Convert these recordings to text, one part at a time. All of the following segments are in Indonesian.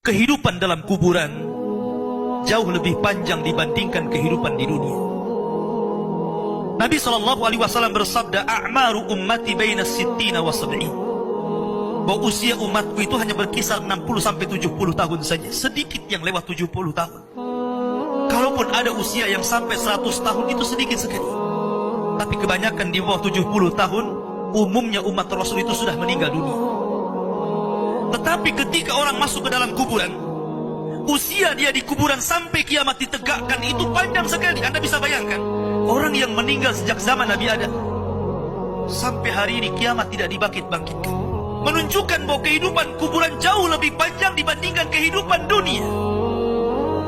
kehidupan dalam kuburan jauh lebih panjang dibandingkan kehidupan di dunia. Nabi SAW bersabda, "A'maru ummati baina sittina wa sab'in." Bahwa usia umatku itu hanya berkisar 60 sampai 70 tahun saja. Sedikit yang lewat 70 tahun. Kalaupun ada usia yang sampai 100 tahun itu sedikit sekali. Tapi kebanyakan di bawah 70 tahun, umumnya umat Rasul itu sudah meninggal dunia. Tetapi ketika orang masuk ke dalam kuburan, usia dia di kuburan sampai kiamat ditegakkan itu panjang sekali. Anda bisa bayangkan, orang yang meninggal sejak zaman Nabi Adam sampai hari ini kiamat tidak dibangkit-bangkitkan, menunjukkan bahwa kehidupan kuburan jauh lebih panjang dibandingkan kehidupan dunia.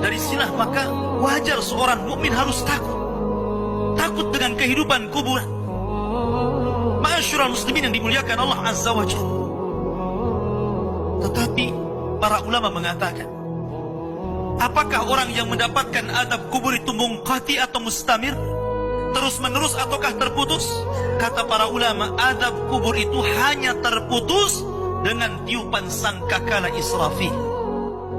Dari sinilah maka wajar seorang mukmin harus takut dengan kehidupan kuburan. Ma'asyiral muslimin yang dimuliakan Allah Azza wa Jalla. Tetapi para ulama mengatakan, apakah orang yang mendapatkan adab kubur itu munqati atau mustamir, terus menerus ataukah terputus? Kata para ulama, adab kubur itu hanya terputus dengan tiupan sangkakala Israfil.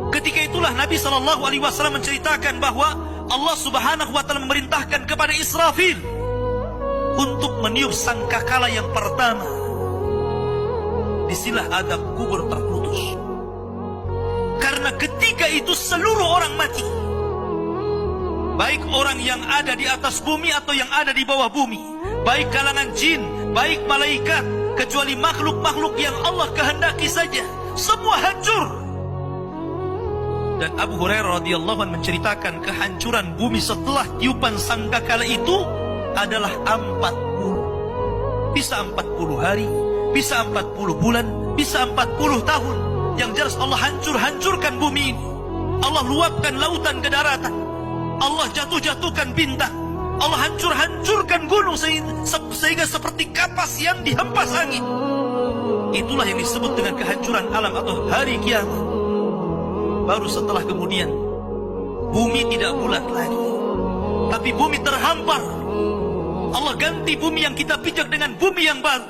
Ketika itulah Nabi SAW menceritakan bahwa Allah Subhanahu wa Ta'ala memerintahkan kepada Israfil untuk meniup sangkakala yang pertama. Disinilah adab kubur terputus. Karena ketika itu seluruh orang mati, baik orang yang ada di atas bumi atau yang ada di bawah bumi, baik kalangan jin, baik malaikat, kecuali makhluk-makhluk yang Allah kehendaki saja, semua hancur. Dan Abu Hurairah radhiyallahu anhu menceritakan kehancuran bumi setelah tiupan sangkakala itu adalah 40. Bisa 40 hari, bisa 40 bulan, bisa 40 tahun. Yang jelas Allah hancurkan bumi ini. Allah luapkan lautan ke daratan. Allah jatuhkan bintang. Allah hancurkan gunung sehingga seperti kapas yang dihempas angin. Itulah yang disebut dengan kehancuran alam atau hari kiamat. Baru setelah kemudian bumi tidak bulat lagi, tapi bumi terhampar. Allah ganti bumi yang kita pijak dengan bumi yang baru.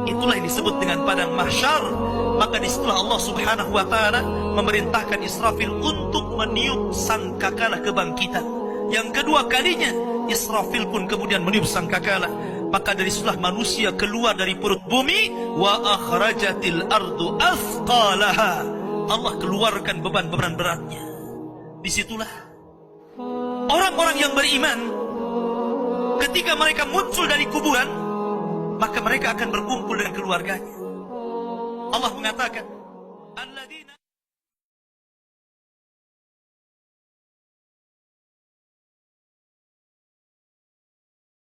Itulah yang disebut dengan padang mahsyar. Maka disitulah Allah Subhanahu wa Ta'ala memerintahkan Israfil untuk meniup sangkakala kebangkitan. Yang kedua kalinya Israfil pun kemudian meniup sangkakala. Maka dari situlah manusia keluar dari perut bumi. Wa akhrajatil ardu athqalaha. Allah keluarkan beban-beban beratnya. Disitulah orang-orang yang beriman, ketika mereka muncul dari kuburan, maka mereka akan berkumpul dengan keluarganya. Allah mengatakan,